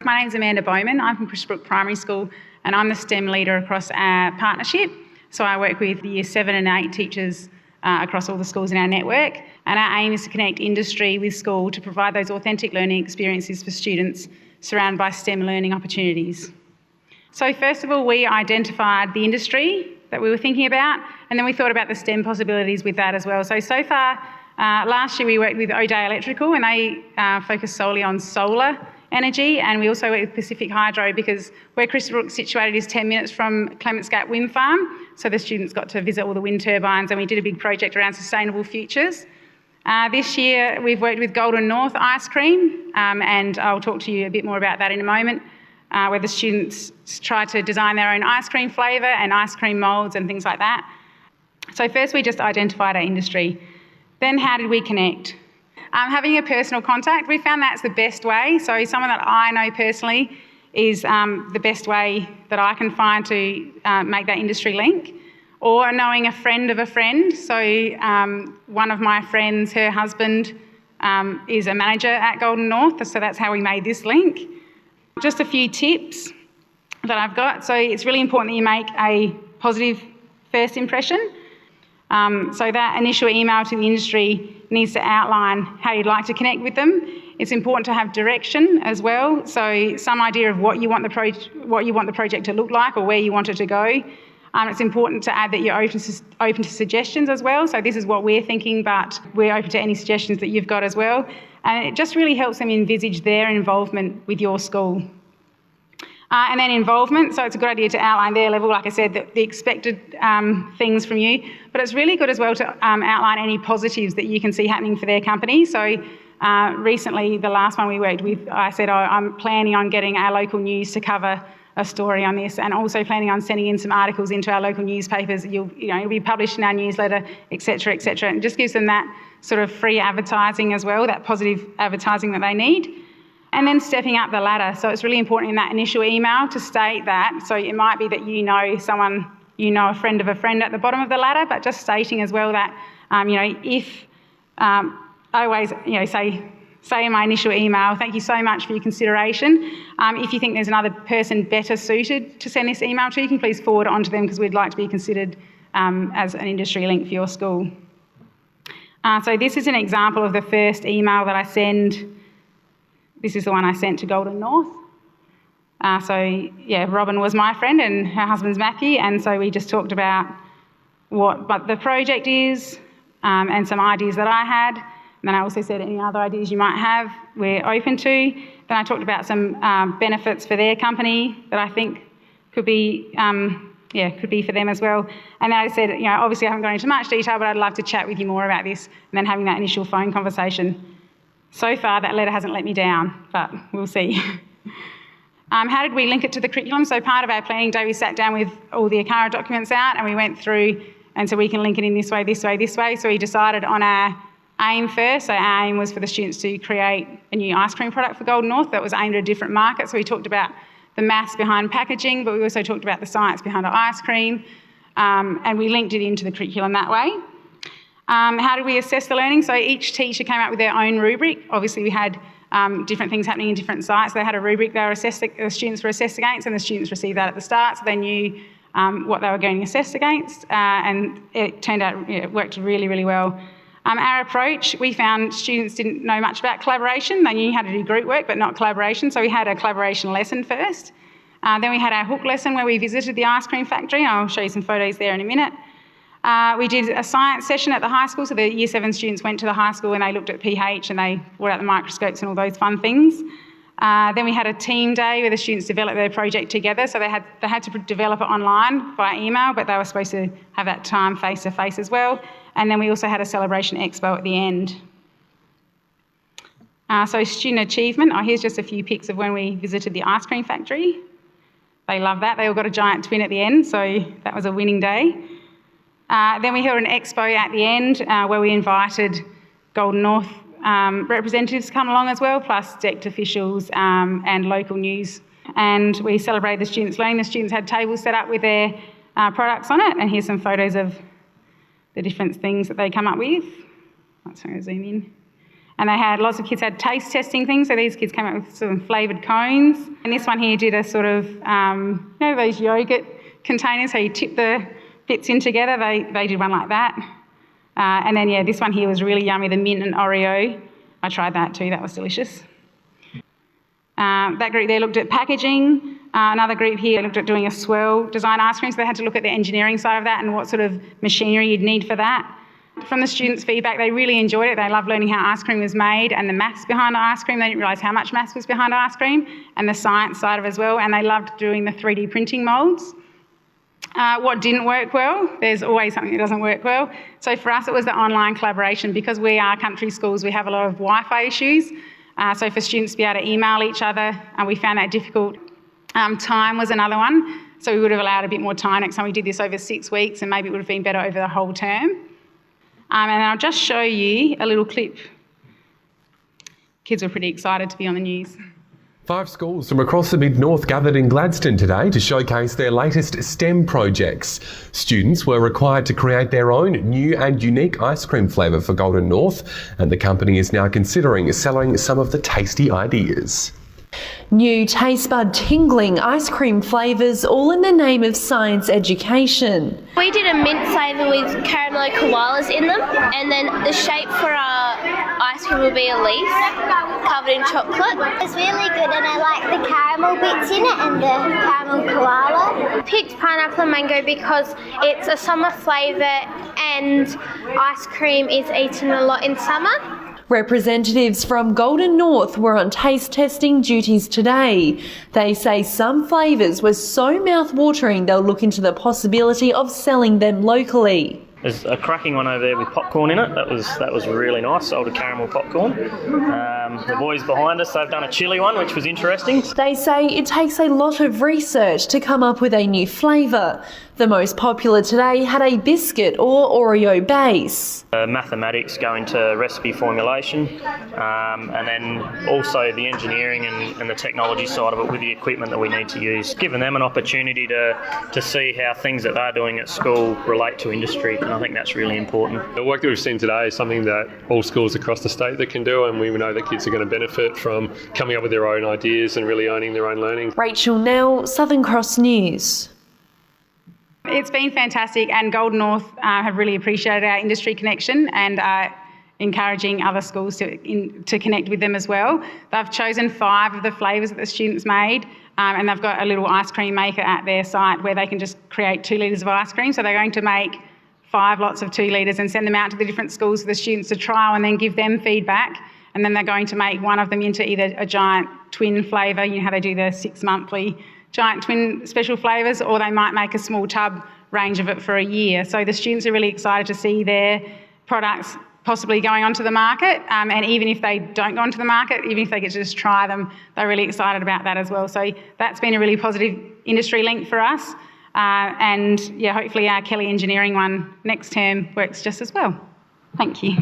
My name's Amanda Bowman. I'm from Pushbrook Primary School and I'm the STEM leader across our partnership. So I work with Year 7 and 8 teachers across all the schools in our network, and our aim is to connect industry with school to provide those authentic learning experiences for students surrounded by STEM learning opportunities. So first of all, we identified the industry that we were thinking about, and then we thought about the STEM possibilities with that as well. So far, last year we worked with O'Day Electrical, and they focus solely on solar energy, and we also work with Pacific Hydro because where Crystalbrook's situated is 10 minutes from Clements Gap Wind Farm, so the students got to visit all the wind turbines, and we did a big project around sustainable futures. This year we've worked with Golden North Ice Cream, and I'll talk to you a bit more about that in a moment, where the students try to design their own ice cream flavour and ice cream moulds and things like that. So first we just identified our industry. Then how did we connect? Having a personal contact, we found that's the best way. So someone that I know personally is the best way that I can find to make that industry link. Or knowing a friend of a friend. So one of my friends, her husband is a manager at Golden North, so that's how we made this link. Just a few tips that I've got. So it's really important that you make a positive first impression. So that initial email to the industry needs to outline how you'd like to connect with them. It's important to have direction as well, so some idea of what you want the project to look like or where you want it to go. It's important to add that you're open to suggestions as well. So this is what we're thinking, but we're open to any suggestions that you've got as well. And it just really helps them envisage their involvement with your school. And then involvement, so it's a good idea to outline their level, like I said, the expected things from you, but it's really good as well to outline any positives that you can see happening for their company. So recently, the last one we worked with, I said, I'm planning on getting our local news to cover a story on this, and also planning on sending in some articles into our local newspapers. It'll be published in our newsletter, etc., etc. And it just gives them that sort of free advertising as well, that positive advertising that they need. And then stepping up the ladder. So it's really important in that initial email to state that. So it might be that you know someone, a friend of a friend at the bottom of the ladder, but just stating as well that, if I always, say in my initial email, thank you so much for your consideration. If you think there's another person better suited to send this email to, you can please forward it on to them because we'd like to be considered as an industry link for your school. So this is an example of the first email that I send. This is the one I sent to Golden North. Robin was my friend and her husband's Matthew, and so we just talked about what the project is and some ideas that I had. And then I also said any other ideas you might have, we're open to. Then I talked about some benefits for their company that I think could be for them as well. And then I said, obviously I haven't gone into much detail, but I'd love to chat with you more about this, and then having that initial phone conversation. So far, that letter hasn't let me down, but we'll see. How did we link it to the curriculum? So part of our planning day, we sat down with all the ACARA documents out and we went through, and so we can link it in this way, this way, this way. So we decided on our aim first. So our aim was for the students to create a new ice cream product for Golden North that was aimed at a different market. So we talked about the maths behind packaging, but we also talked about the science behind the ice cream, and we linked it into the curriculum that way. How did we assess the learning? So each teacher came up with their own rubric. Obviously, we had different things happening in different sites. They had a rubric the students were assessed against, and the students received that at the start, so they knew what they were getting assessed against, and it turned out it worked really, really well. Our approach, we found students didn't know much about collaboration. They knew how to do group work, but not collaboration, so we had a collaboration lesson first. Then we had our hook lesson where we visited the ice cream factory. I'll show you some photos there in a minute. We did a science session at the high school, so the Year 7 students went to the high school and they looked at pH and they brought out the microscopes and all those fun things. Then we had a team day where the students developed their project together, so they had to develop it online via email, but they were supposed to have that time face-to-face as well. And then we also had a celebration expo at the end. So student achievement, here's just a few pics of when we visited the ice cream factory. They love that. They all got a giant twin at the end, so that was a winning day. Then we held an expo at the end where we invited Golden North representatives to come along as well, plus DECT officials and local news. And we celebrated the students' learning. The students had tables set up with their products on it, and here's some photos of the different things that they come up with. Let's zoom in. And they had, lots of kids had taste testing things, so these kids came up with some flavoured cones. And this one here did a sort of, those yoghurt containers, so you tip the bits in together, they did one like that. And then, this one here was really yummy, the mint and Oreo. I tried that too, that was delicious. That group there looked at packaging. Another group here looked at doing a swirl design ice cream, so they had to look at the engineering side of that and what sort of machinery you'd need for that. From the students' feedback, they really enjoyed it. They loved learning how ice cream was made and the maths behind the ice cream. They didn't realise how much maths was behind ice cream, and the science side of it as well. And they loved doing the 3D printing moulds. What didn't work well, there's always something that doesn't work well. So for us, it was the online collaboration. Because we are country schools, we have a lot of Wi-Fi issues. So for students to be able to email each other, we found that difficult. Time was another one. So we would have allowed a bit more time next time we did this over 6 weeks, and maybe it would have been better over the whole term. And I'll just show you a little clip. Kids were pretty excited to be on the news. 5 schools from across the Mid-North gathered in Gladstone today to showcase their latest STEM projects. Students were required to create their own new and unique ice cream flavour for Golden North, and the company is now considering selling some of the tasty ideas. New taste bud tingling ice cream flavours, all in the name of science education. We did a mint flavour with caramel koalas in them, and then the shape for our ice cream will be a leaf covered in chocolate. It's really good, and I like the caramel bits in it and the caramel koala. Picked pineapple and mango because it's a summer flavour and ice cream is eaten a lot in summer. Representatives from Golden North were on taste testing duties today. They say some flavours were so mouth-watering they'll look into the possibility of selling them locally. There's a cracking one over there with popcorn in it. That was really nice, salted caramel popcorn. The boys behind us, they've done a chilli one, which was interesting. They say it takes a lot of research to come up with a new flavour. The most popular today had a biscuit or Oreo base. Mathematics go into recipe formulation, and then also the engineering and the technology side of it with the equipment that we need to use. Giving them an opportunity to see how things that they're doing at school relate to industry, and I think that's really important. The work that we've seen today is something that all schools across the state that can do, and we know that kids are going to benefit from coming up with their own ideas and really owning their own learning. Rachel Nell, Southern Cross News. It's been fantastic, and Golden North have really appreciated our industry connection and encouraging other schools to connect with them as well. They've chosen 5 of the flavours that the students made, and they've got a little ice cream maker at their site where they can just create 2 litres of ice cream. So they're going to make 5 lots of 2 litres and send them out to the different schools for the students to trial and then give them feedback. And then they're going to make one of them into either a giant twin flavour, you know how they do the 6 monthly giant twin special flavours, or they might make a small tub range of it for a year. So the students are really excited to see their products possibly going onto the market, and even if they don't go onto the market, even if they get to just try them, they're really excited about that as well. So that's been a really positive industry link for us, and hopefully our Kelly Engineering one next term works just as well. Thank you.